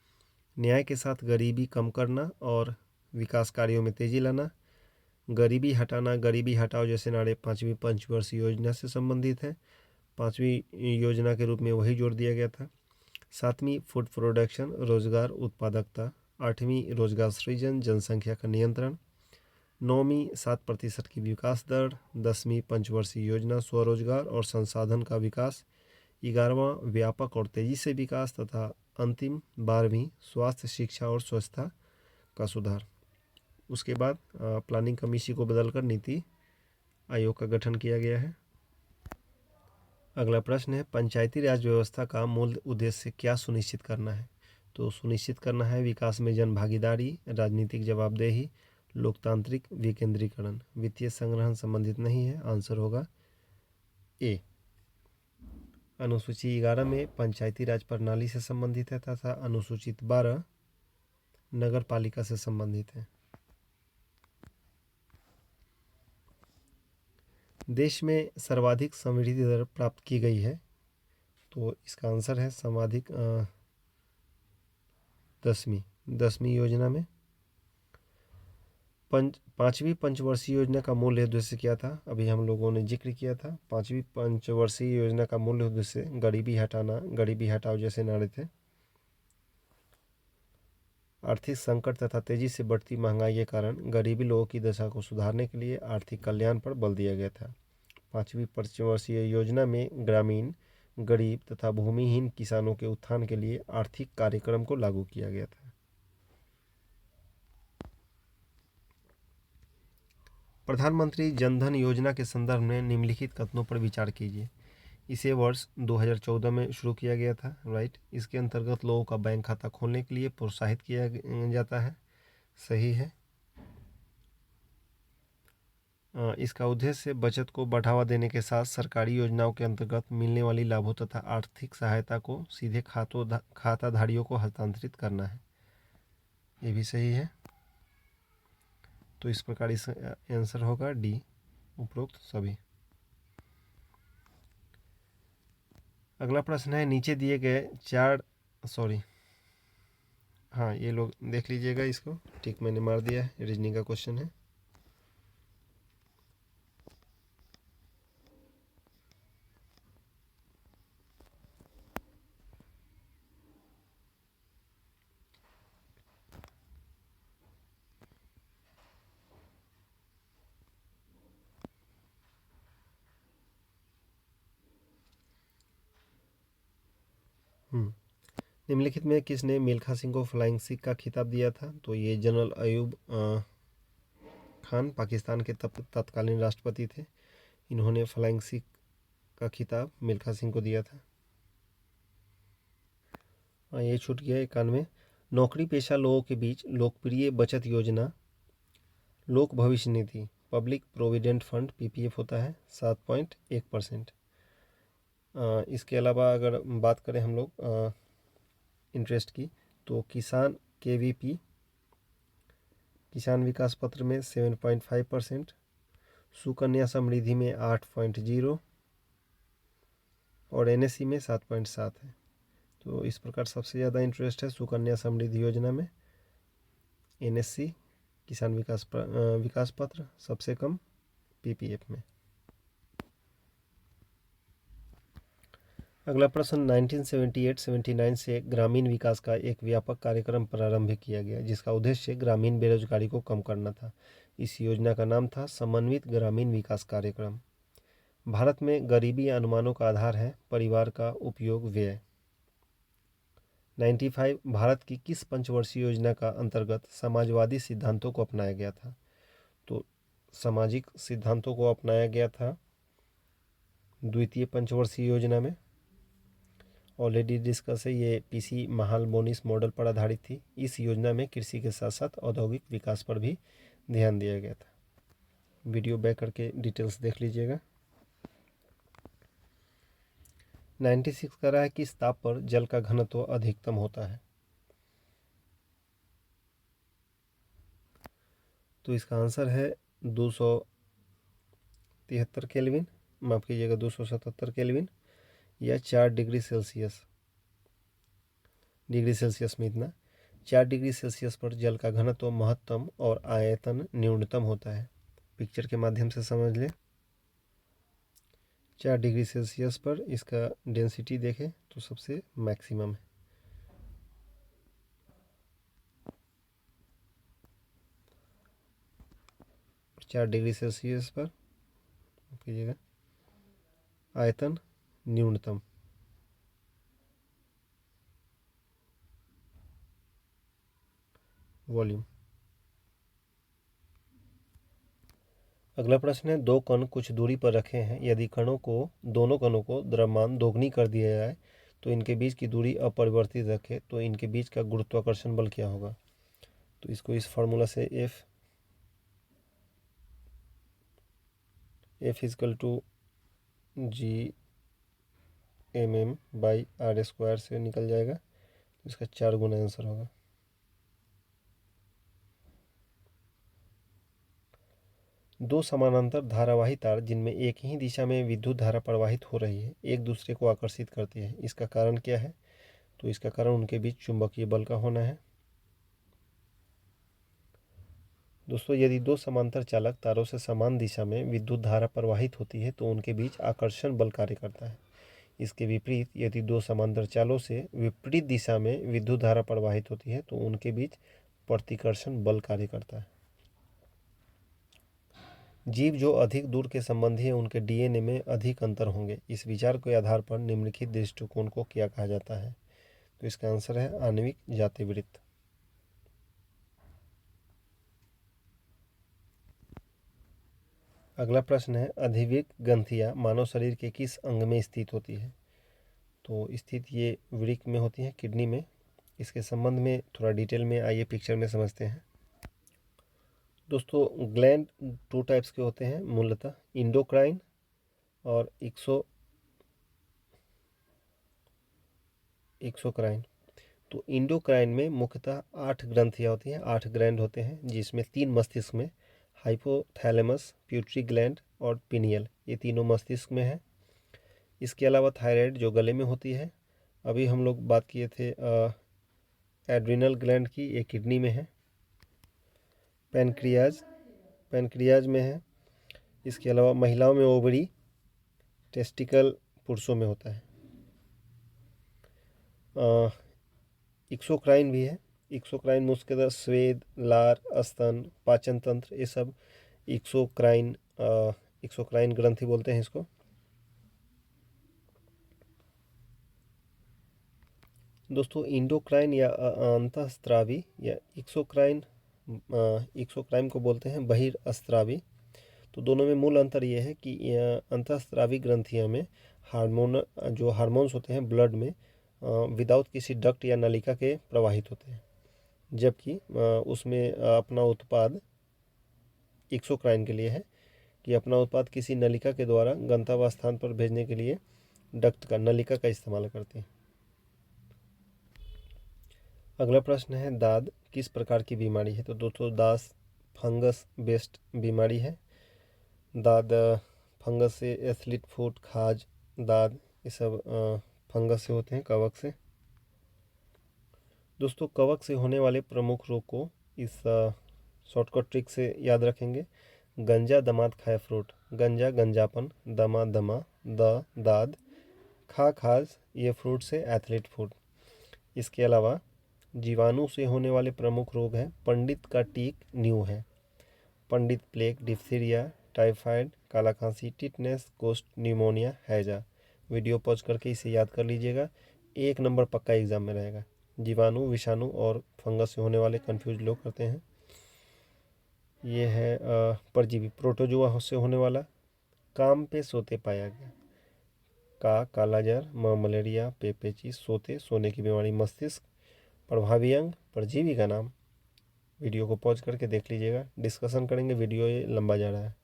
न्याय के साथ गरीबी कम करना और विकास कार्यों में तेजी लाना, गरीबी हटाना, गरीबी हटाओ जैसे नारे पाँचवीं पंचवर्षीय योजना से संबंधित है। पाँचवीं योजना के रूप में वही जोड़ दिया गया था। सातवीं फूड प्रोडक्शन, रोजगार उत्पादकता। आठवीं रोजगार सृजन, जनसंख्या का नियंत्रण। नौवीं 7% की विकास दर। 10वीं पंचवर्षीय योजना स्वरोजगार और संसाधन का विकास। 11वां व्यापक और तेजी से विकास तथा अंतिम 12वीं स्वास्थ्य, शिक्षा और स्वच्छता का सुधार। उसके बाद प्लानिंग कमेटी को बदलकर नीति आयोग का गठन किया गया है। अगला प्रश्न है, पंचायती राज व्यवस्था का मूल उद्देश्य क्या सुनिश्चित करना है? तो सुनिश्चित करना है विकास में जन भागीदारी, राजनीतिक जवाबदेही, लोकतांत्रिक विकेंद्रीकरण। वित्तीय संग्रहण संबंधित नहीं है, आंसर होगा ए। अनुसूची 11 में पंचायती राज प्रणाली से संबंधित है तथा अनुसूचित 12 नगर पालिका से संबंधित है। देश में सर्वाधिक समृद्धि दर प्राप्त की गई है, तो इसका आंसर है सर्वाधिक 10वीं योजना में। पाँचवीं पंचवर्षीय योजना का मूल उद्देश्य क्या था? अभी हम लोगों ने जिक्र किया था। पाँचवीं पंचवर्षीय योजना का मूल उद्देश्य गरीबी हटाना, गरीबी हटाओ जैसे नारे थे। आर्थिक संकट तथा तेजी से बढ़ती महंगाई के कारण गरीबी लोगों की दशा को सुधारने के लिए आर्थिक कल्याण पर बल दिया गया था। पाँचवीं पंचवर्षीय योजना में ग्रामीण, गरीब तथा भूमिहीन किसानों के उत्थान के लिए आर्थिक कार्यक्रम को लागू किया गया था। प्रधानमंत्री जनधन योजना के संदर्भ में निम्नलिखित कथनों पर विचार कीजिए। इसे वर्ष 2014 में शुरू किया गया था, राइट। इसके अंतर्गत लोगों का बैंक खाता खोलने के लिए प्रोत्साहित किया जाता है, सही है। इसका उद्देश्य बचत को बढ़ावा देने के साथ सरकारी योजनाओं के अंतर्गत मिलने वाली लाभों तथा आर्थिक सहायता को सीधे खाताधारियों को हस्तांतरित करना है, ये भी सही है। तो इस प्रकार इस आंसर होगा डी, उपरोक्त सभी। अगला प्रश्न है, नीचे दिए गए ये लोग देख लीजिएगा, इसको ठीक मैंने मार दिया है, रीजनिंग का क्वेश्चन है। निम्नलिखित में किसने मिल्खा सिंह को फ्लाइंग सिख का खिताब दिया था? तो ये जनरल अयूब खान पाकिस्तान के तत्कालीन राष्ट्रपति थे। इन्होंने फ्लाइंग सिख का खिताब मिल्खा सिंह को दिया था। ये छूट गया 91। नौकरी पेशा लोगों के बीच लोकप्रिय बचत योजना लोक भविष्य निधि, पब्लिक प्रोविडेंट फंड, पीपीएफ होता है 7.1%। इसके अलावा अगर बात करें हम लोग इंटरेस्ट की, तो किसान केवीपी, किसान विकास पत्र में 7.5%, सुकन्या समृद्धि में 8.0 और एनएससी में 7.7 है। तो इस प्रकार सबसे ज़्यादा इंटरेस्ट है सुकन्या समृद्धि योजना में। एनएससी किसान विकास पत्र, सबसे कम पीपीएफ में। अगला प्रश्न, 1978-79 से ग्रामीण विकास का एक व्यापक कार्यक्रम प्रारंभ किया गया जिसका उद्देश्य ग्रामीण बेरोजगारी को कम करना था। इस योजना का नाम था समन्वित ग्रामीण विकास कार्यक्रम। भारत में गरीबी अनुमानों का आधार है परिवार का उपयोग व्यय। 95 भारत की किस पंचवर्षीय योजना का अंतर्गत समाजवादी सिद्धांतों को अपनाया गया था? तो सामाजिक सिद्धांतों को अपनाया गया था द्वितीय पंचवर्षीय योजना में। ऑलरेडी डिस्कस है, ये पीसी महालनोबिस मॉडल पर आधारित थी। इस योजना में कृषि के साथ साथ औद्योगिक विकास पर भी ध्यान दिया गया था। वीडियो बैक करके डिटेल्स देख लीजिएगा। 96 कह रहा है किस ताप पर जल का घनत्व अधिकतम होता है? तो इसका आंसर है 273 केल्विन, माफ़ कीजिएगा 277 केल्विन या 4 डिग्री सेल्सियस। डिग्री सेल्सियस में इतना 4 डिग्री सेल्सियस पर जल का घनत्व महत्तम और आयतन न्यूनतम होता है। पिक्चर के माध्यम से समझ लें। 4 डिग्री सेल्सियस पर इसका डेंसिटी देखें तो सबसे मैक्सिमम है। चार डिग्री सेल्सियस पर कीजिएगा आयतन न्यूनतम। वॉल्यूम। अगला प्रश्न है, दो कण कुछ दूरी पर रखे हैं, यदि दोनों कणों को द्रव्यमान दोगुनी कर दिया जाए तो इनके बीच की दूरी अपरिवर्तित रखे तो इनके बीच का गुरुत्वाकर्षण बल क्या होगा? तो इसको इस फार्मूला से F इजकल टू G/m/r² से निकल जाएगा, तो इसका 4 गुना आंसर होगा। दो समानांतर धारावाही तार जिनमें एक ही दिशा में विद्युत धारा प्रवाहित हो रही है एक दूसरे को आकर्षित करती है, इसका कारण क्या है? तो इसका कारण उनके बीच चुंबकीय बल का होना है। दोस्तों, यदि दो समांतर चालक तारों से समान दिशा में विद्युत धारा प्रवाहित होती है तो उनके बीच आकर्षण बल कार्य करता है। इसके विपरीत यदि दो समांतर चालों से विपरीत दिशा में विद्युत धारा प्रवाहित होती है तो उनके बीच प्रतिकर्षण बल कार्य करता है। जीव जो अधिक दूर के संबंधी हैं उनके डीएनए में अधिक अंतर होंगे, इस विचार के आधार पर निम्नलिखित दृष्टिकोण को क्या कहा जाता है? तो इसका आंसर है आणविक जातिवृत्त। अगला प्रश्न है, अधिवृक्क ग्रंथियां मानव शरीर के किस अंग में स्थित होती है? तो स्थित ये वृक्क में होती है, किडनी में। इसके संबंध में थोड़ा डिटेल में आइए पिक्चर में समझते हैं। दोस्तों, ग्लैंड 2 टाइप्स के होते हैं मूलतः, इंडोक्राइन और एक्सोक्राइन। तो इंडोक्राइन में मुख्यतः 8 ग्रंथियाँ होती हैं, 8 ग्लैंड होते हैं, जिसमें 3 मस्तिष्क में, हाइपोथैलेमस, प्यूटरी ग्लैंड और पिनियल, ये तीनों मस्तिष्क में है। इसके अलावा थायराइड जो गले में होती है, अभी हम लोग बात किए थे एड्रिनल ग्लैंड की, ये किडनी में है। पैनक्रियाज में है। इसके अलावा महिलाओं में ओवरी, टेस्टिकल पुरुषों में होता है। एक्सोक्राइन भी है। एक्सोक्राइन मुख्यतः स्वेद, लार, स्तन, पाचन तंत्र, ये सब एक्सोक्राइन ग्रंथि बोलते हैं इसको। दोस्तों, इंडोक्राइन या अंतःस्रावी या एक्सोक्राइन को बोलते हैं बहिर्स्रावी। तो दोनों में मूल अंतर ये है कि अंतःस्रावी ग्रंथियों में हार्मोन्स होते हैं ब्लड में विदाउट किसी डक्ट या नलिका के प्रवाहित होते हैं, जबकि उसमें अपना उत्पाद एक्सोक्राइन के लिए है कि अपना उत्पाद किसी नलिका के द्वारा गंतव्य स्थान पर भेजने के लिए नलिका का इस्तेमाल करते हैं। अगला प्रश्न है, दाद किस प्रकार की बीमारी है? तो दोस्तों, दाद फंगस बेस्ड बीमारी है। दाद फंगस से, एथलीट फुट, खाज, दाद, ये सब फंगस से होते हैं, कवक से। दोस्तों, कवक से होने वाले प्रमुख रोग को इस शॉर्टकट ट्रिक से याद रखेंगे। गंजा दमाद खाए फ्रूट, गंजा गंजापन, दमा दमा, दाद, खाज, ये फ्रूट से एथलीट फूड। इसके अलावा जीवाणु से होने वाले प्रमुख रोग हैं पंडित का टीक न्यू है, पंडित प्लेग, डिप्थीरिया, टाइफाइड, काला खांसी, टिटनेस, कोस्ट, न्यूमोनिया, हैजा। वीडियो पॉज करके इसे याद कर लीजिएगा, 1 नंबर पक्का एग्जाम में रहेगा। जीवाणु, विषाणु और फंगस से होने वाले कंफ्यूज लोग करते हैं। ये है परजीवी, प्रोटोजोआ से होने वाला। काम पे सोते पाया गया। कालाजार, मलेरिया, पेचिश, सोते, सोने की बीमारी, मस्तिष्क, प्रभावी अंग, परजीवी का नाम। वीडियो को पॉज करके देख लीजिएगा, डिस्कशन करेंगे, वीडियो ये लंबा जा रहा है।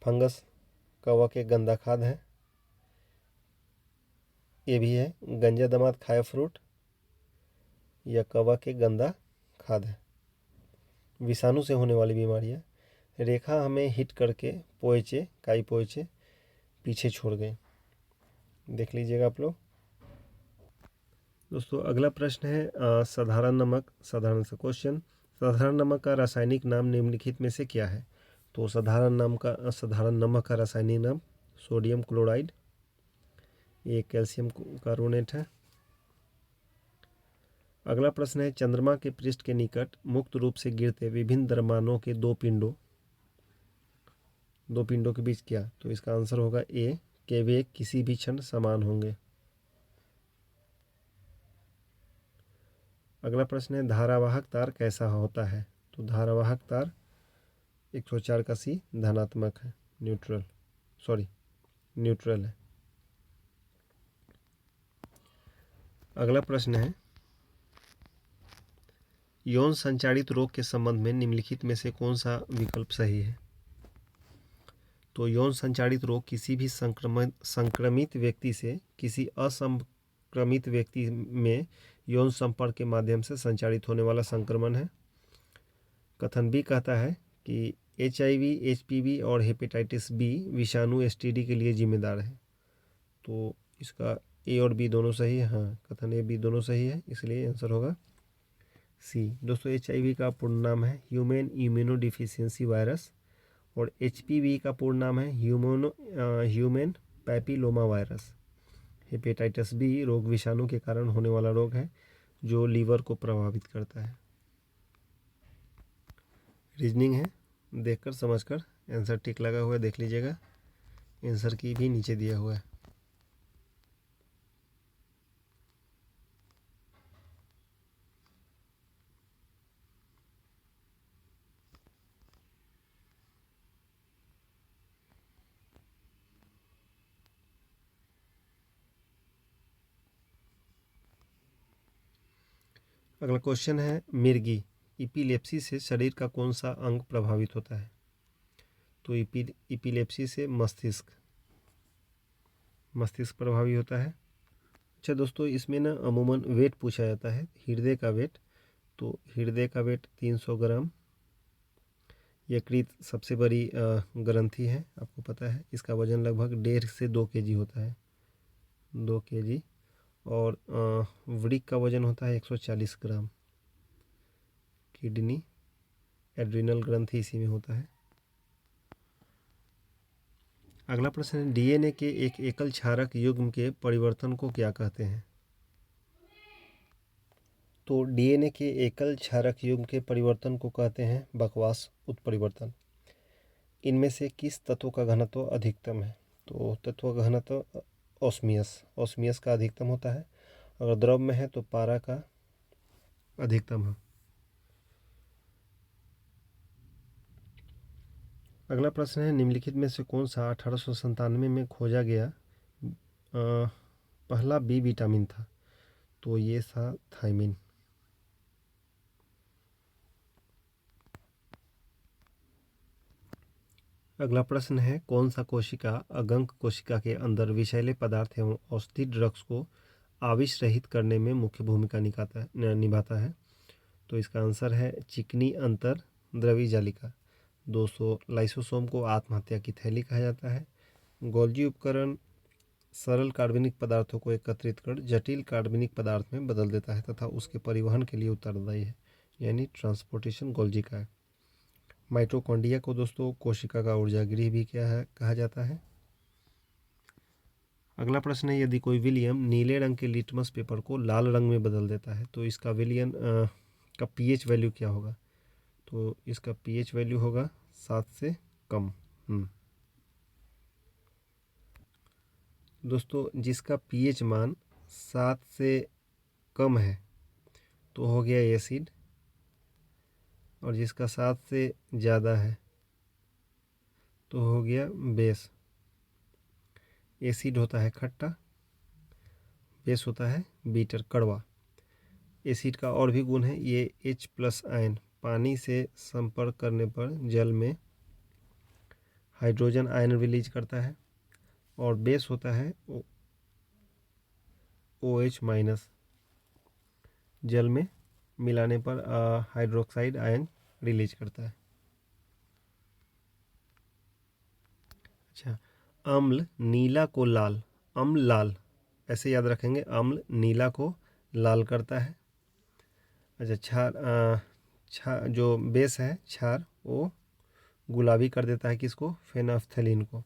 फंगस कौवा के गंदा खाद है, ये भी है। गंजा दामाद खाया फ्रूट, या कौवा के गंदा खाद है। विषाणु से होने वाली बीमारियाँ, रेखा हमें हिट करके पोएचे, काई पोएचे पीछे छोड़ गए। देख लीजिएगा आप लोग। दोस्तों अगला प्रश्न है साधारण नमक, साधारण सा क्वेश्चन। साधारण नमक का रासायनिक नाम निम्नलिखित में से क्या है? तो साधारण नमक का रासायनिक नाम सोडियम क्लोराइड, ये कैल्शियम कार्बोनेट है। अगला प्रश्न है चंद्रमा के पृष्ठ के निकट मुक्त रूप से गिरते विभिन्न द्रव्यमानों के दो पिंडों के बीच क्या? तो इसका आंसर होगा ए, के वे किसी भी क्षण समान होंगे। अगला प्रश्न है धारावाहक तार कैसा होता है? तो धारावाहक तार 104 का सी धनात्मक है, न्यूट्रल है। अगला प्रश्न है यौन संचारित रोग के संबंध में निम्नलिखित में से कौन सा विकल्प सही है? तो यौन संचारित रोग किसी भी संक्रमित व्यक्ति से किसी असंक्रमित व्यक्ति में यौन संपर्क के माध्यम से संचारित होने वाला संक्रमण है। कथन बी कहता है कि HIV, HPV और हेपेटाइटिस बी विषाणु STD के लिए जिम्मेदार है। तो इसका ए और बी दोनों सही है। हाँ, कथन ए बी दोनों सही है, इसलिए आंसर होगा सी। दोस्तों HIV का पूर्ण नाम है ह्यूमन इम्यूनोडिफिशियेंसी वायरस और HPV का पूर्ण नाम है human papilloma virus. Hepatitis B रोग विषाणु के कारण होने वाला रोग है जो लीवर को प्रभावित करता है। रीजनिंग है, देखकर समझकर आंसर टिक लगा हुआ है, देख लीजिएगा। आंसर की भी नीचे दिया हुआ है। अगला क्वेश्चन है मिर्गी, इपिलेप्सी से शरीर का कौन सा अंग प्रभावित होता है? तो इपिलेप्सी से मस्तिष्क प्रभावित होता है। अच्छा दोस्तों, इसमें ना अमूमन वेट पूछा जाता है, हृदय का वेट। तो हृदय का वेट 300 ग्राम। यकृत सबसे बड़ी ग्रंथि है, आपको पता है। इसका वजन लगभग 1.5 से 2 kg होता है, 2 kg। और वृक्क का वजन होता है 140 ग्राम। किडनी, एड्रिनल ग्रंथि इसी में होता है। अगला प्रश्न है DNA के एक एकल क्षारक युग्म के परिवर्तन को क्या कहते हैं? तो DNA के एकल क्षारक युग्म के परिवर्तन को कहते हैं बकवास उत्परिवर्तन। इनमें से किस तत्व का घनत्व अधिकतम है? तो तत्व का घनत्व ऑस्मियस का अधिकतम होता है। अगर द्रव में है तो पारा का अधिकतम है। अगला प्रश्न है निम्नलिखित में से कौन सा 1897 में खोजा गया पहला बी विटामिन था? तो ये था थायमिन। अगला प्रश्न है कौन सा कोशिका अगंक कोशिका के अंदर विषैले पदार्थ एवं औषधि ड्रग्स को आविष रहित करने में मुख्य भूमिका निभाता है? तो इसका आंसर है चिकनी अंतर द्रवी जालिका। 200 लाइसोसोम को आत्महत्या की थैली कहा जाता है। गोल्जी उपकरण सरल कार्बनिक पदार्थों को एकत्रित कर जटिल कार्बनिक पदार्थ में बदल देता है तथा उसके परिवहन के लिए उत्तरदायी है, यानी ट्रांसपोर्टेशन गोल्जी का है। माइटोकॉन्ड्रिया को दोस्तों कोशिका का ऊर्जागृह भी कहा जाता है। अगला प्रश्न है यदि कोई विलियम नीले रंग के लिटमस पेपर को लाल रंग में बदल देता है तो इसका विलियन का pH वैल्यू क्या होगा? तो इसका pH वैल्यू होगा 7 से कम। दोस्तों जिसका पीएच मान 7 से कम है तो हो गया एसिड, और जिसका 7 से ज़्यादा है तो हो गया बेस। एसिड होता है खट्टा, बेस होता है बीटर कड़वा। एसिड का और भी गुण है, ये H+ आयन पानी से संपर्क करने पर जल में हाइड्रोजन आयन रिलीज करता है, और बेस होता है OH- जल में मिलाने पर हाइड्रोक्साइड आयन रिलीज करता है। अच्छा, अम्ल नीला को लाल, अम्ल लाल ऐसे याद रखेंगे, अम्ल नीला को लाल करता है। अच्छा, जो बेस है क्षार, वो गुलाबी कर देता है किसको, फेनोल्फथलीन को।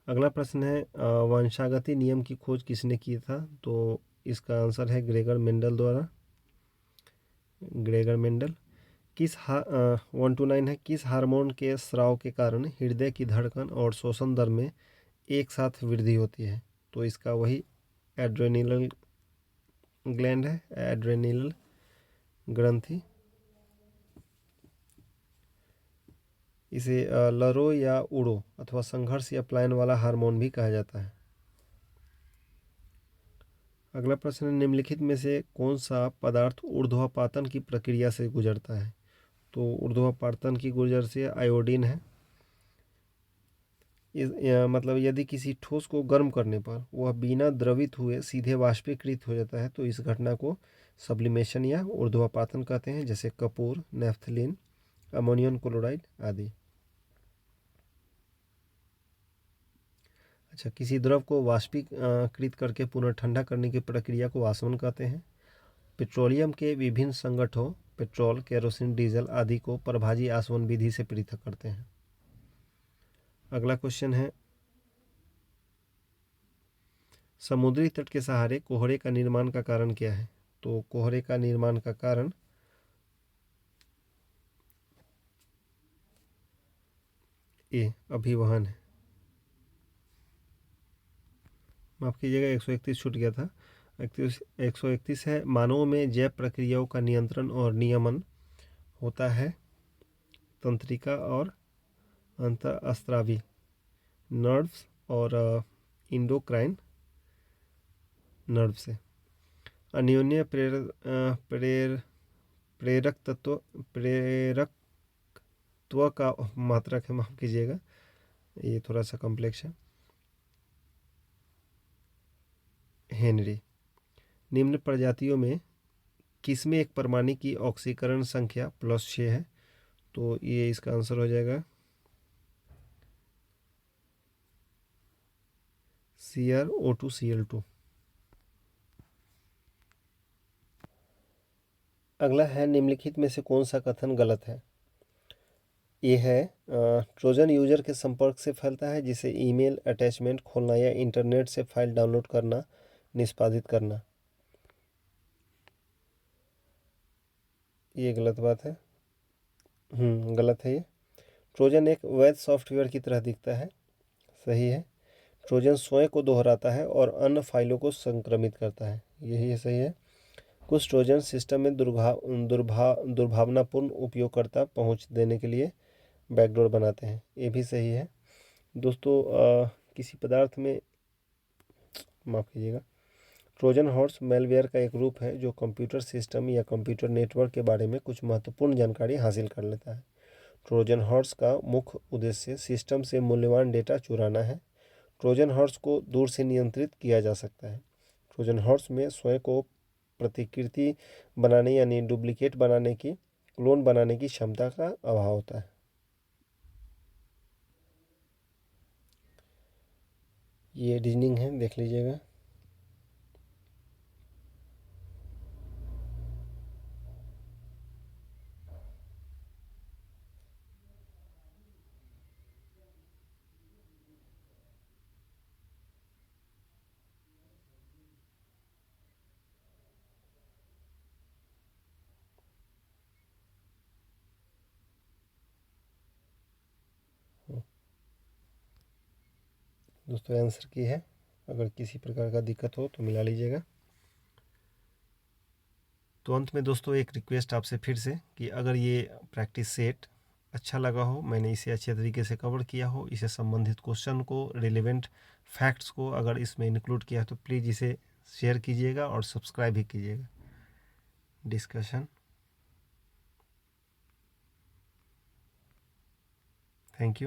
अगला प्रश्न है वंशागति नियम की खोज किसने की था, तो इसका आंसर है ग्रेगर मेंडल द्वारा। Gregor Mendel. 129 है, किस हार्मोन के स्राव के कारण हृदय की धड़कन और श्वसन दर में एक साथ वृद्धि होती है, तो इसका वही एड्रेनल ग्लैंड है, एड्रेनल ग्रंथि। इसे लरो या उड़ो अथवा संघर्ष या पलायन वाला हार्मोन भी कहा जाता है। अगला प्रश्न है, निम्नलिखित में से कौन सा पदार्थ ऊर्ध्वापातन की प्रक्रिया से गुजरता है, तो ऊर्ध्वापातन की गुजर से आयोडीन है। मतलब यदि किसी ठोस को गर्म करने पर वह बिना द्रवित हुए सीधे वाष्पीकृत हो जाता है, तो इस घटना को सब्लिमेशन या ऊर्ध्वापातन कहते हैं, जैसे कपूर, नेफ्थलीन, अमोनियम क्लोराइड आदि। अच्छा, किसी द्रव को वाष्पीकृत करके पुनः ठंडा करने की प्रक्रिया को वाष्पन कहते हैं। पेट्रोलियम के विभिन्न संगठनों पेट्रोल, केरोसिन, डीजल आदि को प्रभाजी आसवन विधि से पृथक करते हैं। अगला क्वेश्चन है, समुद्री तट के सहारे कोहरे का निर्माण का कारण क्या है, तो कोहरे का निर्माण का कारण ए अभिवहन है। माफ कीजिएगा, 131 छूट गया था। 131 है, मानवों में जैव प्रक्रियाओं का नियंत्रण और नियमन होता है तंत्रिका और अंतःस्रावी नर्व्स और इंडोक्राइन नर्व से। अन्योन्य प्रेरकत्व का मात्रक है, माफ कीजिएगा ये थोड़ा सा कॉम्प्लेक्स है, हेनरी। निम्न प्रजातियों में किसमें एक परमाणु की ऑक्सीकरण संख्या +6 है, तो ये इसका आंसर हो जाएगा CrO2Cl2। अगला है, निम्नलिखित में से कौन सा कथन गलत है। ये है ट्रोजन यूजर के संपर्क से फैलता है, जिसे ईमेल अटैचमेंट खोलना या इंटरनेट से फाइल डाउनलोड करना निष्पादित करना। ये गलत बात है। गलत है ये। ट्रोजन एक वैध सॉफ्टवेयर की तरह दिखता है। सही है। ट्रोजन स्वयं को दोहराता है और अन्य फाइलों को संक्रमित करता है। यही है, सही है। कुछ ट्रोजन सिस्टम में दुर्भावनापूर्ण उपयोगकर्ता पहुंच देने के लिए बैकडोर बनाते हैं। ये भी सही है। दोस्तों किसी पदार्थ में, माफ़ कीजिएगा, ट्रोजन हॉर्स मेलवेयर का एक रूप है जो कंप्यूटर सिस्टम या कंप्यूटर नेटवर्क के बारे में कुछ महत्वपूर्ण जानकारी हासिल कर लेता है। ट्रोजन हॉर्स का मुख्य उद्देश्य सिस्टम से मूल्यवान डेटा चुराना है। ट्रोजन हॉर्स को दूर से नियंत्रित किया जा सकता है। ट्रोजन हॉर्स में स्वयं को प्रतिकृति बनाने यानी डुप्लीकेट बनाने की, क्लोन बनाने की क्षमता का अभाव होता है। ये रीजनिंग है, देख लीजिएगा। दोस्तों आंसर की है। अगर किसी प्रकार का दिक्कत हो तो मिला लीजिएगा। तो अंत में दोस्तों एक रिक्वेस्ट आपसे फिर से कि अगर ये प्रैक्टिस सेट अच्छा लगा हो, मैंने इसे अच्छे तरीके से कवर किया हो, इसे संबंधित क्वेश्चन को, रिलेवेंट फैक्ट्स को अगर इसमें इंक्लूड किया है तो प्लीज़ इसे शेयर कीजिएगा और सब्सक्राइब भी कीजिएगा। डिस्कशन। Thank you.